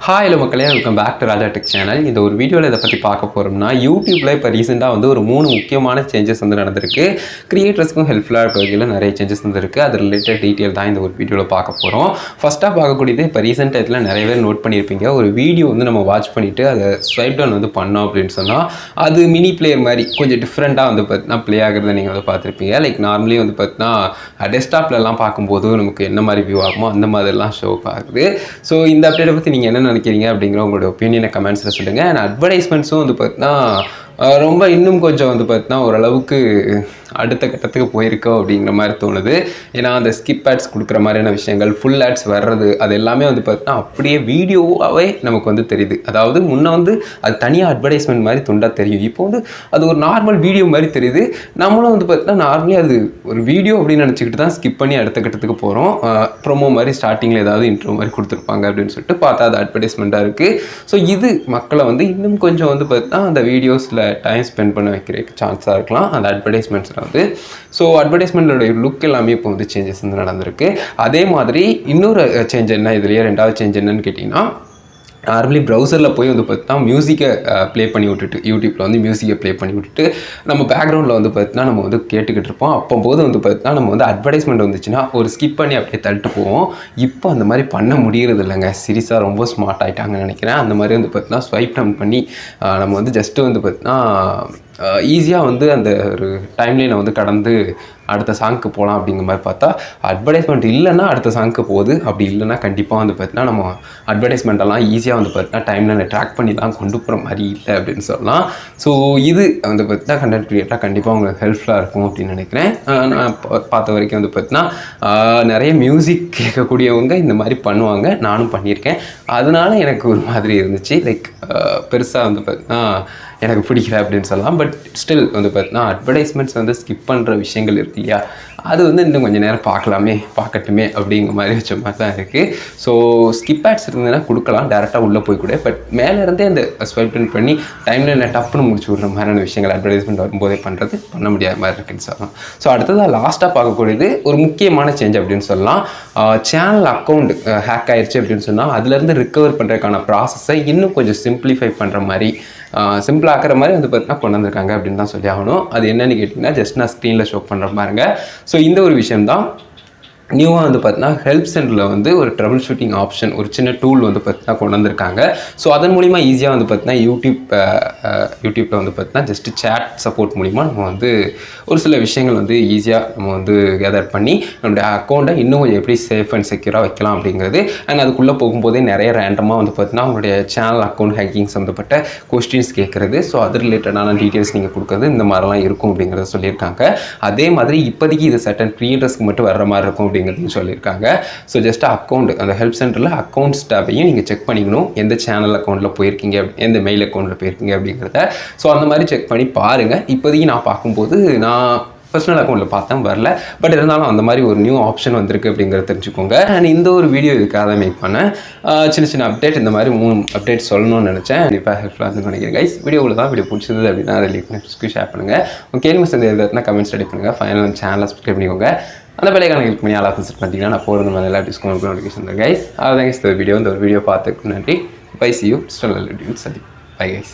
Hi hello மக்களே, welcome back to Raja tech channel. இந்த ஒரு வீடியோவில் இதை பற்றி பார்க்க போகிறோம்னா, யூடியூப்பில் இப்போ ரீசெண்டாக வந்து ஒரு 3 முக்கியமான சேஞ்சஸ் வந்து நடந்திருக்கு. கிரியேட்டர்ஸ்க்கும் ஹெல்ப்ஃபுல்லாக இருக்க வகையில் நிறைய சேஞ்சஸ் வந்துருக்கு. அது ரிலேட்டட் டீட்டெயில் தான் இந்த ஒரு வீடியோவில் பார்க்க போகிறோம். ஃபஸ்ட்டாக பார்க்கக்கூடியது, இப்போ ரீசெண்ட் டைத்தில் நிறைய பேர் நோட் பண்ணியிருப்பீங்க, ஒரு வீடியோ வந்து நம்ம வாட்ச் பண்ணிவிட்டு அதை ஸ்வைப் டவுன் வந்து பண்ணோம் அப்படின்னு சொன்னால் அது மினி பிளேயர் மாதிரி கொஞ்சம் டிஃப்ரெண்ட்டாக வந்து பார்த்தீங்கன்னா ப்ளே ஆகிறத நீங்கள் வந்து பார்த்துருப்பீங்க. லைக் நார்மலி வந்து பார்த்தீங்கன்னா டெஸ்க்டாப்லலாம் பார்க்கும்போது நமக்கு என்ன மாதிரி வியூ ஆகுமோ அந்த மாதிரிலாம் ஷோ ஆகுது. ஸோ இந்த அப்டேட்டை பற்றி நீங்கள் என்ன நினைக்கிறீங்க அப்படிங்கிற உங்களோட ஒப்பீனியனை கமெண்ட்ஸில் சொல்லுங்கள். அண்ட் அட்வர்டைஸ்மெண்ட்ஸும் வந்து பார்த்தீங்கன்னா ரொம்ப இன்னும் கொஞ்சம் வந்து பார்த்தீங்கன்னா ஓரளவுக்கு அடுத்த கட்டத்துக்கு போயிருக்கோம் அப்படிங்கிற மாதிரி தோணுது. ஏன்னா அந்த ஸ்கிப் ஆட்ஸ் கொடுக்குற மாதிரியான விஷயங்கள், ஃபுல் ஆட்ஸ் வர்றது, அது எல்லாமே வந்து பார்த்தீங்கன்னா அப்படியே வீடியோவாகவே நமக்கு வந்து தெரியுது. அதாவது முன்னே வந்து அது தனியாக அட்வர்டைஸ்மெண்ட் மாதிரி துண்டாக தெரியும், இப்போ வந்து அது ஒரு நார்மல் வீடியோ மாதிரி தெரியுது. நம்மளும் வந்து பார்த்தீங்கன்னா நார்மலி அது ஒரு வீடியோ அப்படின்னு நினச்சிக்கிட்டு தான் ஸ்கிப் பண்ணி அடுத்த கட்டத்துக்கு போகிறோம். ப்ரோமோ மாதிரி ஸ்டார்டிங்கில் ஏதாவது இன்ட்ரோ மாதிரி கொடுத்துருப்பாங்க அப்படின்னு சொல்லிட்டு பார்த்தா அது அட்வர்டைஸ்மெண்ட்டாக இருக்குது. ஸோ இது மக்களை வந்து இன்னும் கொஞ்சம் வந்து பார்த்தீங்கன்னா அந்த வீடியோஸில் டைம் ஸ்பெண்ட் பண்ண வைக்கிற சான்ஸாக இருக்கலாம் அந்த அட்வர்டைஸ்மெண்ட்ஸில் வந்து. ஸோ அட்வர்டைஸ்மெண்ட்டோட லுக் எல்லாமே இப்போ வந்து சேஞ்சஸ் வந்து நடந்திருக்கு. அதே மாதிரி இன்னொரு சேஞ்ச் என்ன, இதுலேயே ரெண்டாவது சேஞ்ச் என்னன்னு கேட்டிங்கன்னா, நார்மலி ப்ரௌசரில் போய் வந்து பார்த்தீங்கன்னா மியூசிக்கை ப்ளே பண்ணி விட்டுட்டு, யூடியூப்பில் வந்து மியூசிக்கை ப்ளே பண்ணி விட்டுட்டு நம்ம பேக்ரவுண்டில் வந்து பார்த்தீங்கன்னா நம்ம வந்து கேட்டுக்கிட்டு இருப்போம். அப்போது வந்து பார்த்தீங்கன்னா நம்ம வந்து அட்வர்டைஸ்மெண்ட் வந்துச்சுன்னா ஒரு ஸ்கிப் பண்ணி அப்படியே தள்ளிட்டு போவோம். இப்போ அந்த மாதிரி பண்ண முடியறது இல்லைங்க. சீரியஸாக ரொம்ப ஸ்மார்ட் ஆகிட்டாங்கன்னு நினைக்கிறேன். அந்த மாதிரி வந்து பார்த்தீங்கன்னா ஸ்வைப் டவுன் பண்ணி நம்ம வந்து ஜஸ்ட்டு வந்து பார்த்தீங்கன்னா ஈஸியாக வந்து அந்த ஒரு டைம்லைனை வந்து கடந்து அடுத்த சாங்க்கு போகலாம் அப்படிங்கிற மாதிரி பார்த்தா, அட்வர்டைஸ்மெண்ட் இல்லைன்னா அடுத்த சாங்க்கு போகுது. அப்படி இல்லைன்னா கண்டிப்பாக வந்து பார்த்தீங்கன்னா நம்ம அட்வர்டைஸ்மெண்ட்டெல்லாம் ஈஸியாக வந்து பார்த்தீங்கன்னா டைம்லைனை ட்ராக் பண்ணி தான் கொண்டு போகிற மாதிரி இல்லை அப்படின்னு சொல்லலாம். ஸோ இது வந்து பார்த்தீங்கன்னா கண்டென்ட் க்ரியேட்டராக கண்டிப்பாக உங்களுக்கு ஹெல்ப்ஃபுல்லாக இருக்கும் அப்படின்னு நினைக்கிறேன். நான் பார்த்த வரைக்கும் வந்து பார்த்தீங்கன்னா நிறைய மியூசிக் கேட்கக்கூடியவங்க இந்த மாதிரி பண்ணுவாங்க, நானும் பண்ணியிருக்கேன். அதனால எனக்கு ஒரு மாதிரி இருந்துச்சு. லைக் பெருசாக வந்து பார்த்தீங்கன்னா எனக்கு பிடிக்கல அப்படின்னு சொல்லலாம். பட் ஸ்டில் வந்து பார்த்தீங்கன்னா அட்வர்டைஸ்மெண்ட்ஸ் வந்து ஸ்கிப் பண்ணுற விஷயங்கள் இருக்கு இல்லையா, அது வந்து இன்னும் கொஞ்சம் நேரம் பார்க்கட்டுமே அப்படிங்கிற மாதிரி வச்ச மாதிரி தான் இருக்குது. ஸோ ஸ்கிப் ஆட்ஸ் இருந்ததுன்னா கொடுக்கலாம், டேரெக்டாக உள்ளே போய் கூட. பட் மேலேருந்தே அந்த ஸ்வைப் டவுன் பண்ணி டைம்லைனில் டப்புன்னு முடிச்சு விட்ற மாதிரியான விஷயங்கள் அட்வர்டைஸ்மெண்ட் வரும்போதே பண்ண முடியாத மாதிரி இருக்குன்னு சொல்லலாம். ஸோ அடுத்ததாக லாஸ்ட்டாக பார்க்கக்கூடியது ஒரு முக்கியமான சேஞ்ச் அப்படின்னு சொல்லலாம். சேனல் அக்கௌண்ட் ஹேக் ஆயிடுச்சு அப்படின்னு சொன்னால் அதுலேருந்து ரிக்கவர் பண்ணுறதுக்கான ப்ராசஸை இன்னும் கொஞ்சம் சிம்பிளிஃபை பண்ணுற மாதிரி, சிம்பிளாகிற மாதிரி வந்து பார்த்தீங்கன்னா கொண்டு வந்திருக்காங்க அப்படின்னு தான் சொல்லி ஆகணும். அது என்னென்னு கேட்டிங்கன்னா, ஜஸ்ட் நான் ஸ்க்ரீனில் ஷோ பண்ணுற பாருங்க. ஸோ இந்த ஒரு விஷயம்தான் நியூவாக வந்து பார்த்தீங்கன்னா ஹெல்ப் சென்டரில் வந்து ஒரு ட்ரபிள் ஷூட்டிங் ஆப்ஷன், ஒரு சின்ன டூல் வந்து பார்த்தீங்கன்னா கொண்டு வந்திருக்காங்க. ஸோ அதன் மூலிமா ஈஸியாக வந்து பார்த்தீங்கன்னா யூடியூப்பில் வந்து பார்த்தீங்கன்னா ஜஸ்ட் சேட் சப்போர்ட் மூலிமா நம்ம வந்து ஒரு சில விஷயங்கள் வந்து ஈஸியாக நம்ம வந்து கேதர் பண்ணி நம்மளுடைய அக்கௌண்ட்டை இன்னும் கொஞ்சம் எப்படி சேஃப் அண்ட் செக்யூராக வைக்கலாம் அப்படிங்கிறது. அண்ட் அதுக்குள்ளே போகும்போதே நிறைய ரேண்டமாக வந்து பார்த்தீங்கன்னா உங்களுடைய சேனல் அக்கௌண்ட் ஹேக்கிங் சம்மந்தப்பட்ட கொஸ்டின்ஸ் கேட்குறது, ஸோ அது ரிலேட்டடான டீட்டெயில்ஸ் நீங்கள் கொடுக்குறது, இந்த மாதிரிலாம் இருக்கும் அப்படிங்கிறத சொல்லியிருக்காங்க. அதே மாதிரி இப்போதைக்கு இது சர்டன் க்ரியேட்டர்ஸ்க்கு மட்டும் வர்ற மாதிரி இருக்கும் அப்படிங்கிறதையும் சொல்லியிருக்காங்க. ஸோ ஜஸ்ட் அக்கௌண்ட், அந்த ஹெல்ப் சென்டரில் அக்கௌண்ட்ஸ் டேபையும் நீங்கள் செக் பண்ணிக்கணும், எந்த சேனல் அக்கௌண்ட்டில் போயிருக்கீங்க, எந்த மெயில் அக்கௌண்ட்டில் போயிருக்கீங்க அப்படிங்கிறத. ஸோ அந்த மாதிரி செக் பண்ணி பாருங்கள். இப்போதைக்கு நான் பார்க்கும்போது நான் பர்சனல் அக்கௌண்ட்டில் பார்த்தேன், வரல. பட் இருந்தாலும் அந்த மாதிரி ஒரு நியூ ஆப்ஷன் வந்திருக்கு அப்படிங்கிறத தெரிஞ்சுக்கோங்க. அண்ட் இந்த ஒரு வீடியோ இதுக்காக தான் மேக் பண்ணேன். சின்ன அப்டேட், இந்த மாதிரி 3 அப்டேட் சொல்லணும்னு நினச்சேன். கண்டிப்பாக ஹெல்ப்ஃபுல்லாக இருந்து நினைக்கிறேன் கைஸ். வீடியோவில் தான் வீடியோ பிடிச்சிருந்தது அப்படின்னா அதை லைக் பண்ணி ஷேர் பண்ணுங்கள். உங்கள் கேள்வி சேர்ந்து எதுனா கமெண்ட்ஸ் ரெடி பண்ணுங்கள். ஃபைனல் சேனலை சப்ஸ்கிரைப் பண்ணிக்கோங்க. அந்த பெல்லைக்கான கிளிக் பண்ணி ஆல் ஆப்ஷன் பண்ணிட்டீங்கன்னா நான் போகிறது மேலே எல்லா டிஸ்கவுண்ட் நோட்டிஃபிகேஷன் தான் கைஸ். அதான் கைஸ் இந்த ஒரு வீடியோ பார்த்துக்கு நன்றி. பை, சி யூ, ஸ்டெல் சதி. Bye guys.